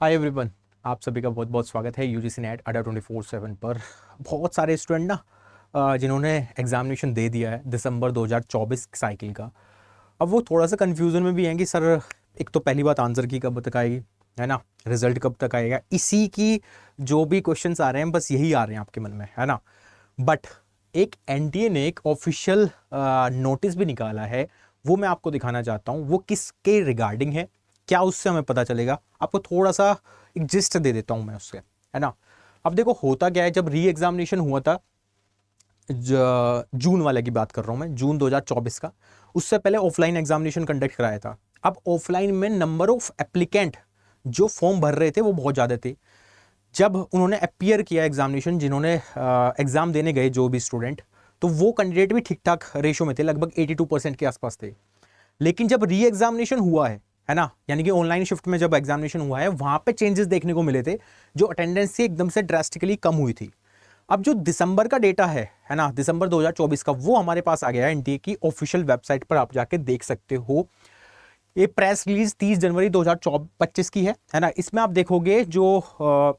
Hi everyone, आप सभी का बहुत बहुत स्वागत है यूजीसी नेट अड्डा 24/7 पर। बहुत सारे स्टूडेंट ना जिन्होंने एग्जामिनेशन दे दिया है दिसंबर 2024 साइकिल का, अब वो थोड़ा सा कंफ्यूजन में भी हैं कि सर एक तो पहली बात आंसर की कब तक आएगी, है ना, रिजल्ट कब तक आएगा, इसी की जो भी क्वेश्चंस आ रहे हैं बस यही आ रहे हैं आपके मन में, है ना। बट एक एनटीए ने एक ऑफिशियल नोटिस भी निकाला है, वो मैं आपको दिखाना चाहता हूँ। वो किसके रिगार्डिंग है, क्या उससे हमें पता चलेगा, आपको थोड़ा सा एक जिस्ट दे देता हूं मैं उससे, है ना। अब देखो होता क्या है, जब री एग्जामिनेशन हुआ था, जून वाले की बात कर रहा हूं मैं, जून 2024 का, उससे पहले ऑफलाइन एग्जामिनेशन कंडक्ट कराया था। अब ऑफलाइन में नंबर ऑफ एप्लीकेंट जो फॉर्म भर रहे थे वो बहुत ज़्यादा थे। जब उन्होंने अपियर किया एग्जामिनेशन, जिन्होंने एग्जाम देने गए जो भी स्टूडेंट, तो वो कैंडिडेट भी ठीक ठाक रेशो में थे, लगभग 82% के आसपास थे। लेकिन जब री एग्जामिनेशन हुआ है ना, यानी कि ऑनलाइन शिफ्ट में जब एग्जामिनेशन हुआ है, वहां पे चेंजेस देखने को मिले थे, जो अटेंडेंस थी एकदम से ड्रास्टिकली कम हुई थी। अब जो दिसंबर का डेटा है ना, दिसंबर 2024 का, वो हमारे पास आ गया है एनटीए की ऑफिशियल वेबसाइट पर, आप जाके देख सकते हो। ये प्रेस रिलीज 30 जनवरी 2025 की है ना। इसमें आप देखोगे जो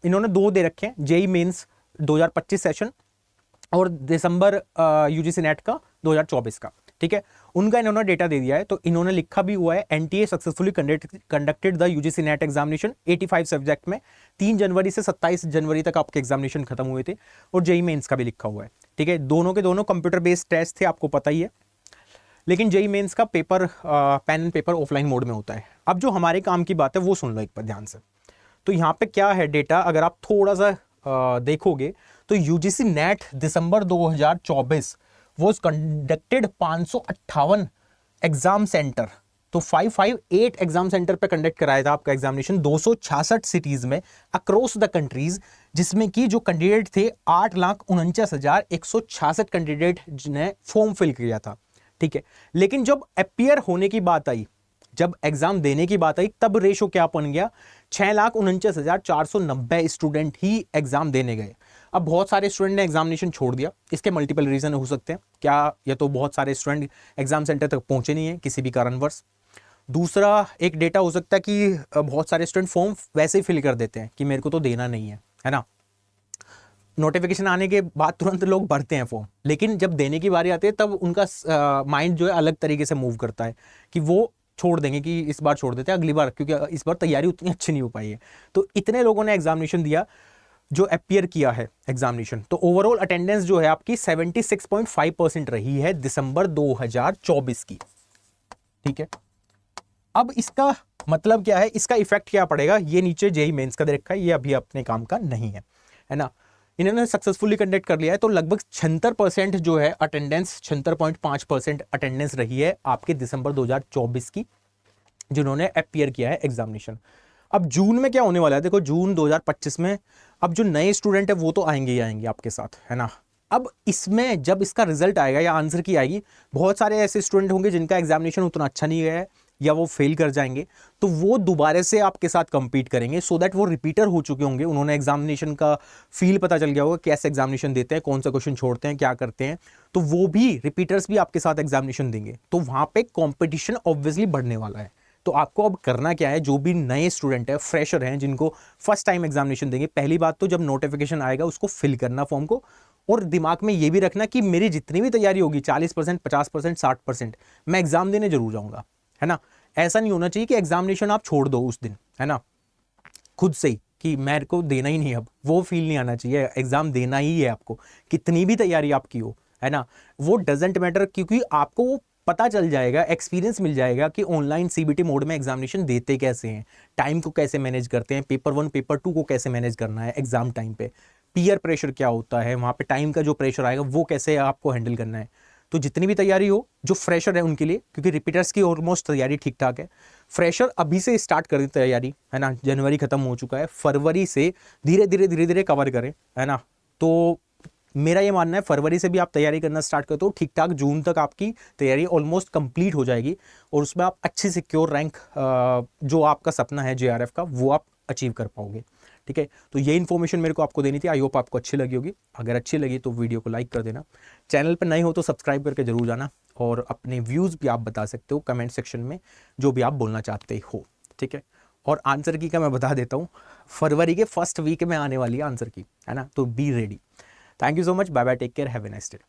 इन्होंने दो दे रखे हैं, जेई मेंस 2025 सेशन और दिसंबर यूजीसी नेट का 2024 का, ठीक है, उनका इन्होंने डेटा दे दिया है। तो इन्होंने लिखा भी हुआ है, NTA successfully conducted the UGC net examination 85 subject में, 3 जनवरी से 27 जनवरी तक आपके एग्जामिनेशन खत्म हुए थे। और जेई मेंस का भी लिखा हुआ है, ठीक है, दोनों के दोनों कंप्यूटर बेस्ड टेस्ट थे, आपको पता ही है। लेकिन जेई मेंस का paper pen and paper offline mode में होता है। अब जो हमारे काम की बात है वो सुन लो एक बार ध्यान से। तो यहाँ पे क्या है डेटा, अगर आप थोड़ा सा देखोगे तो UGC net December 2024 was conducted 558 exam centre, तो 558 एग्जाम सेंटर पे कंडक्ट कराया था आपका एग्जामिनेशन 266 सिटीज में अक्रॉस द कंट्रीज, जिसमें कि जो कैंडिडेट थे 8,49,166 कैंडिडेट जिन्हें फॉर्म फिल किया था, ठीक है। लेकिन जब अपियर होने की बात आई, जब एग्जाम देने की बात आई, तब रेशो क्या बन गया, 6,49,490 स्टूडेंट ही एग्जाम देने गए। अब बहुत सारे स्टूडेंट ने एग्जामिनेशन छोड़ दिया, इसके मल्टीपल रीजन हो सकते हैं। क्या या तो बहुत सारे स्टूडेंट एग्जाम सेंटर तक पहुंचे नहीं है किसी भी कारणवश। दूसरा एक डेटा हो सकता है कि बहुत सारे स्टूडेंट फॉर्म वैसे ही फिल कर देते हैं कि मेरे को तो देना नहीं है ना। नोटिफिकेशन आने के बाद तुरंत लोग भरते हैं फॉर्म, लेकिन जब देने की बारी आती है तब उनका माइंड जो है अलग तरीके से मूव करता है कि वो छोड़ देंगे कि इस बार छोड़ देते हैं, अगली बार, क्योंकि इस बार तैयारी उतनी अच्छी नहीं हो पाई है। तो इतने लोगों ने एग्जामिनेशन दिया जो अपियर किया है एग्जामिनेशन। तो ओवरऑल अटेंडेंस जो है आपकी 76.5% रही है दिसंबर 2024 की, ठीक है। अब इसका मतलब क्या है, इसका इफेक्ट क्या पड़ेगा, ये नीचे जेई मेंस का दे रखा है, ये अभी अपने काम का नहीं है ना। इन्होंने सक्सेसफुली कंडक्ट कर लिया है, तो लगभग 76% जो है अटेंडेंस, 76.5% अटेंडेंस रही है आपके दिसंबर 2024 की, जिन्होंने अपियर किया है एग्जामिनेशन। अब जून में क्या होने वाला है, देखो जून 2025 में अब जो नए स्टूडेंट है वो तो आएंगे ही आएंगे आपके साथ, है ना। अब इसमें जब इसका रिजल्ट आएगा या आंसर की आएगी, बहुत सारे ऐसे स्टूडेंट होंगे जिनका एग्जामिनेशन उतना अच्छा नहीं गया है या वो फेल कर जाएंगे, तो वो दोबारा से आपके साथ कंपीट करेंगे, सो दैट वो रिपीटर हो चुके होंगे, उन्होंने एग्जामिनेशन का फील पता चल गया होगा कैसे एग्जामिनेशन देते हैं, कौन सा क्वेश्चन छोड़ते हैं, क्या करते हैं, तो वो भी रिपीटर्स भी आपके साथ एग्जामिनेशन देंगे। तो वहां पे कॉम्पिटिशन ऑब्वियसली बढ़ने वाला है। तो आपको अब करना क्या है, जो भी नए स्टूडेंट है, फ्रेशर हैं, जिनको फर्स्ट टाइम एग्जामिनेशन देंगे, पहली बात तो जब नोटिफिकेशन आएगा उसको फिल करना फॉर्म को, और दिमाग में ये भी रखना कि मेरी जितनी भी तैयारी होगी 40%, 50%, 60%, मैं एग्जाम देने जरूर जाऊंगा, है ना। ऐसा नहीं होना चाहिए कि एग्जामिनेशन आप छोड़ दो उस दिन, है ना, खुद से ही कि मेरे को देना ही नहीं, अब वो फील नहीं आना चाहिए, एग्जाम देना ही है आपको, कितनी भी तैयारी आपकी हो, है ना। वो डजेंट मैटर, क्योंकि आपको वो पता चल जाएगा, एक्सपीरियंस मिल जाएगा कि ऑनलाइन सीबीटी मोड में एग्जामिनेशन देते कैसे हैं, टाइम को कैसे मैनेज करते हैं, पेपर 1 पेपर 2 को कैसे मैनेज करना है एग्जाम टाइम पे, पीयर प्रेशर क्या होता है वहां पे, टाइम का जो प्रेशर आएगा वो कैसे आपको हैंडल करना है। तो जितनी भी तैयारी हो, जो फ्रेशर है उनके लिए, क्योंकि रिपीटर्स की ऑलमोस्ट तैयारी ठीक ठाक है, फ्रेशर अभी से स्टार्ट करें तैयारी, है ना। जनवरी खत्म हो चुका है, फरवरी से धीरे धीरे कवर करें, है ना। तो मेरा ये मानना है फरवरी से भी आप तैयारी करना स्टार्ट करते हो, ठीक ठाक जून तक आपकी तैयारी ऑलमोस्ट कंप्लीट हो जाएगी, और उसमें आप अच्छी सिक्योर रैंक, जो आपका सपना है जेआरएफ का, वो आप अचीव कर पाओगे, ठीक है। तो ये इन्फॉर्मेशन मेरे को आपको देनी थी, आई होप आपको अच्छी लगी होगी। अगर अच्छी लगी तो वीडियो को लाइक कर देना, चैनल पर नए हो तो सब्सक्राइब करके जरूर जाना, और अपने व्यूज़ भी आप बता सकते हो कमेंट सेक्शन में, जो भी आप बोलना चाहते हो, ठीक है। और आंसर की का मैं बता देता हूँ, फरवरी के फर्स्ट वीक में आने वाली है आंसर की, है ना, तो be ready. Thank you so much, bye bye, take care, have a nice day.